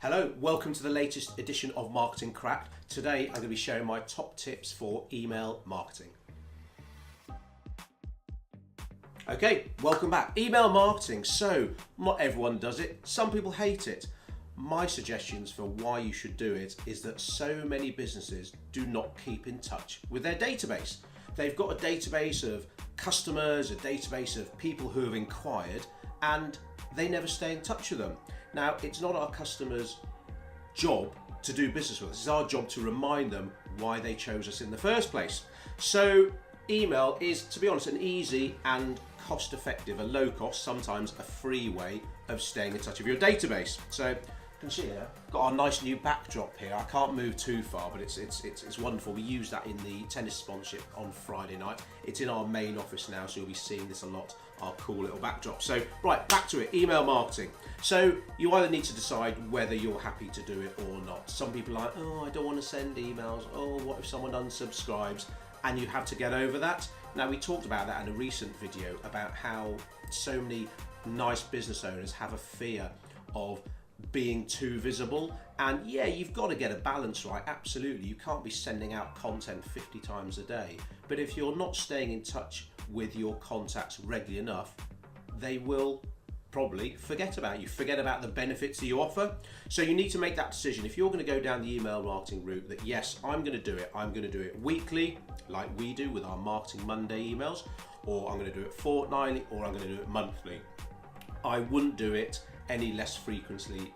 Hello, welcome to the latest edition of Marketing Cracked. Today I'm going to be sharing my top tips for email marketing. Okay, welcome back. Email marketing. So, not everyone does it. Some people hate it. My suggestions for why you should do it is that so many businesses do not keep in touch with their database. They've got a database of customers, a database of people who have inquired, and they never stay in touch with them. Now, it's not our customers' job to do business with us. It's our job to remind them why they chose us in the first place. So email is, to be honest, an easy and cost-effective, a low-cost, sometimes a free way of staying in touch with your database. So you can see here, got our nice new backdrop here. I can't move too far, but it's wonderful. We use that in the tennis sponsorship on Friday night. It's in our main office now, so you'll be seeing this a lot, our cool little backdrop. So, right, back to it, email marketing. So you either need to decide whether you're happy to do it or not. Some people are like, oh, I don't want to send emails. Oh, what if someone unsubscribes? And you have to get over that. Now, we talked about that in a recent video about how so many nice business owners have a fear of being too visible, and yeah, you've got to get a balance right. Absolutely, you can't be sending out content 50 times a day, but if you're not staying in touch with your contacts regularly enough, they will probably forget about you, forget about the benefits that you offer. So you need to make that decision. If you're going to go down the email marketing route, that yes, I'm going to do it, I'm going to do it weekly like we do with our Marketing Monday emails, or I'm going to do it fortnightly, or I'm going to do it monthly. I wouldn't do it any less frequently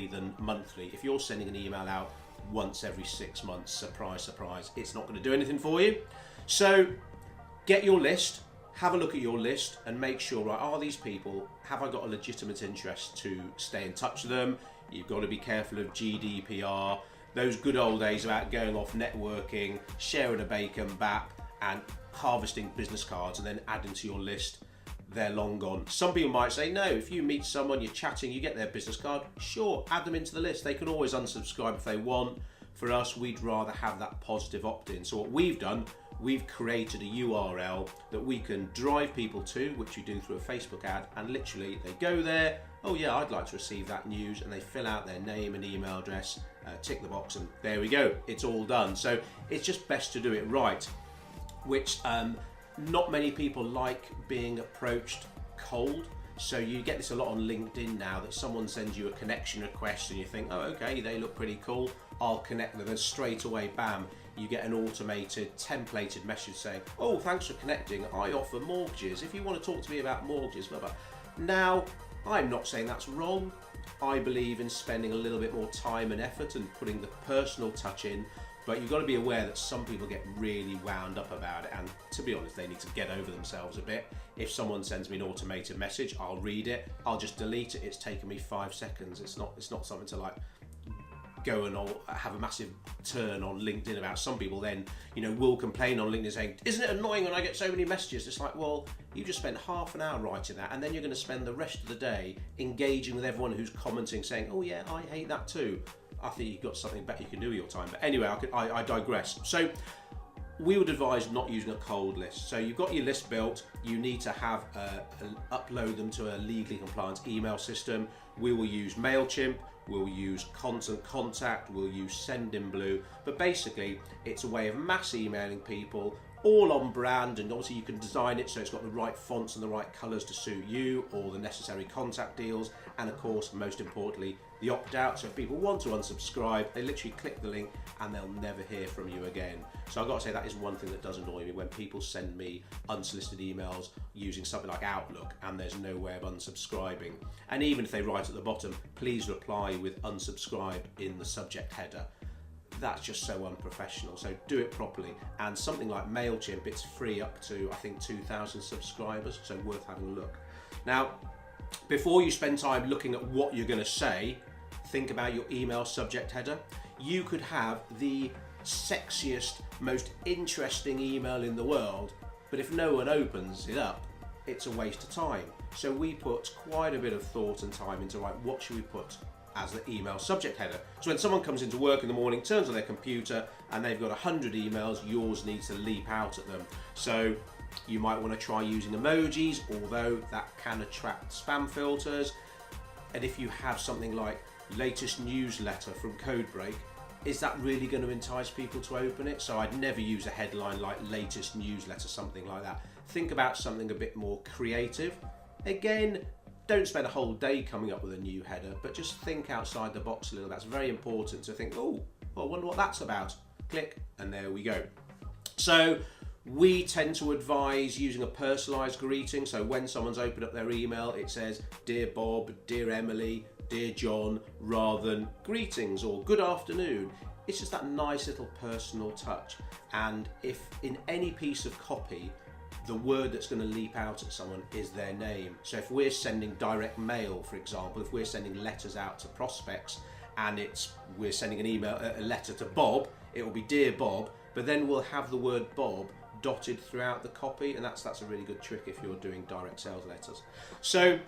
than monthly. If you're sending an email out once every 6 months, surprise, surprise, it's not going to do anything for you. So get your list, have a look at your list and make sure, right, are these people, have I got a legitimate interest to stay in touch with them? You've got to be careful of GDPR, those good old days about going off networking, sharing a bacon bap and harvesting business cards and then adding to your list. They're long gone. Some people might say, no, if you meet someone, you're chatting, you get their business card, sure, add them into the list. They can always unsubscribe if they want. For us, we'd rather have that positive opt-in. So what we've done, we've created a URL that we can drive people to, which you do through a Facebook ad, and literally they go there, oh yeah, I'd like to receive that news, and they fill out their name and email address, tick the box, and there we go, it's all done. So it's just best to do it right, which not many people like being approached cold. So you get this a lot on LinkedIn now, that someone sends you a connection request and you think, oh okay, they look pretty cool, I'll connect them, and straight away, bam, you get an automated templated message saying, oh, thanks for connecting, I offer mortgages, if you want to talk to me about mortgages, blah blah. Now, I'm not saying that's wrong. I believe in spending a little bit more time and effort and putting the personal touch in, but you've got to be aware that some people get really wound up about it, and to be honest, they need to get over themselves a bit. If someone sends me an automated message, I'll read it, I'll just delete it. It's taken me 5 seconds. It's not something to like go and have a massive turn on LinkedIn about. Some people then, will complain on LinkedIn saying, isn't it annoying when I get so many messages? It's like, well, you just spent half an hour writing that, and then you're going to spend the rest of the day engaging with everyone who's commenting saying, oh yeah, I hate that too. I think you've got something better you can do with your time. But anyway, I digress. So we would advise not using a cold list. So you've got your list built, you need to have upload them to a legally compliant email system. We will use MailChimp, we'll use Constant Contact, we'll use Sendinblue, but basically it's a way of mass emailing people, all on brand, and obviously you can design it so it's got the right fonts and the right colours to suit you, all the necessary contact deals, and of course, most importantly, the opt-out. So if people want to unsubscribe, they literally click the link and they'll never hear from you again. So I've got to say, that is one thing that does annoy me, when people send me unsolicited emails using something like Outlook and there's no way of unsubscribing. And even if they write at the bottom, please reply with unsubscribe in the subject header, that's just so unprofessional. So do it properly. And something like MailChimp, it's free up to, I think, 2,000 subscribers, so worth having a look. Now, before you spend time looking at what you're going to say, think about your email subject header. You could have the sexiest, most interesting email in the world, but if no one opens it up, it's a waste of time. So we put quite a bit of thought and time into, right, what should we put as the email subject header? So when someone comes into work in the morning, turns on their computer, and they've got 100 emails, yours needs to leap out at them. So you might want to try using emojis, although that can attract spam filters. And if you have something like latest newsletter from Codebreak, is that really going to entice people to open it? So I'd never use a headline like latest newsletter, something like that. Think about something a bit more creative. Again, don't spend a whole day coming up with a new header, but just think outside the box a little. That's very important to think, oh, I wonder what that's about. Click, and there we go. So we tend to advise using a personalised greeting. So when someone's opened up their email, it says, Dear Bob, Dear Emily, Dear John, rather than greetings or good afternoon. It's just that nice little personal touch. And if in any piece of copy, the word that's going to leap out at someone is their name. So if we're sending direct mail, for example, if we're sending letters out to prospects and we're sending a letter to Bob, it will be Dear Bob, but then we'll have the word Bob dotted throughout the copy, and that's a really good trick if you're doing direct sales letters. So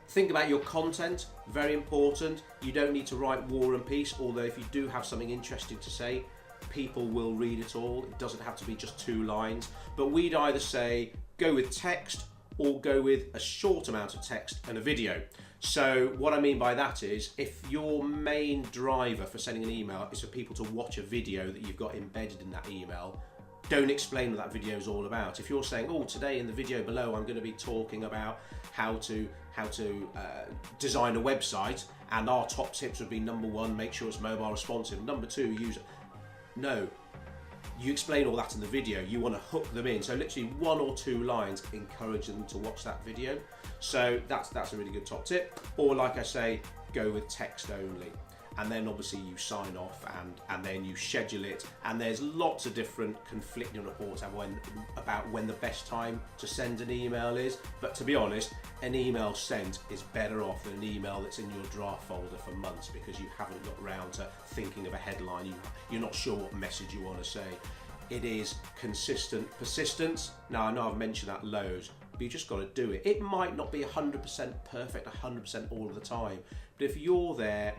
think about your content, very important. You don't need to write War and Peace, although if you do have something interesting to say, people will read it all. It doesn't have to be just 2 lines, but we'd either say go with text or go with a short amount of text and a video. So what I mean by that is, if your main driver for sending an email is for people to watch a video that you've got embedded in that email, don't explain what that video is all about. If you're saying, oh, today in the video below I'm going to be talking about how to design a website, and our top tips would be, number 1, make sure it's mobile responsive, number 2, use it. No, you explain all that in the video. You want to hook them in. So literally 1 or 2 lines, encourage them to watch that video. So that's a really good top tip. Or like I say, go with text only. And then obviously you sign off and then you schedule it. And there's lots of different conflicting reports about when the best time to send an email is. But to be honest, an email sent is better off than an email that's in your draft folder for months because you haven't got around to thinking of a headline. You're not sure what message you want to say. It is consistent persistence. Now I know I've mentioned that loads, but you just got to do it. It might not be 100% perfect 100% all of the time, but if you're there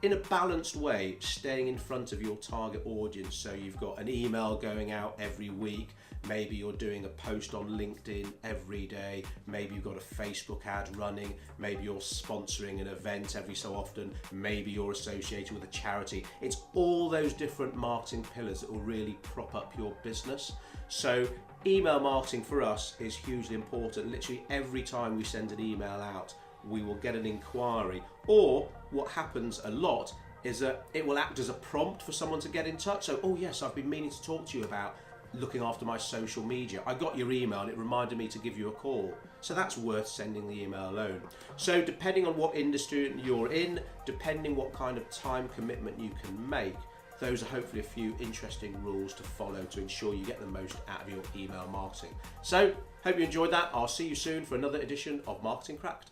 in a balanced way, staying in front of your target audience, so you've got an email going out every week, maybe you're doing a post on LinkedIn every day, maybe you've got a Facebook ad running, maybe you're sponsoring an event every so often, maybe you're associated with a charity. It's all those different marketing pillars that will really prop up your business. So email marketing for us is hugely important. Literally every time we send an email out, we will get an inquiry, or what happens a lot is that it will act as a prompt for someone to get in touch. So, oh yes, I've been meaning to talk to you about looking after my social media. I got your email and it reminded me to give you a call. So that's worth sending the email alone. So depending on what industry you're in, depending what kind of time commitment you can make, those are hopefully a few interesting rules to follow to ensure you get the most out of your email marketing. So, hope you enjoyed that. I'll see you soon for another edition of Marketing Cracked.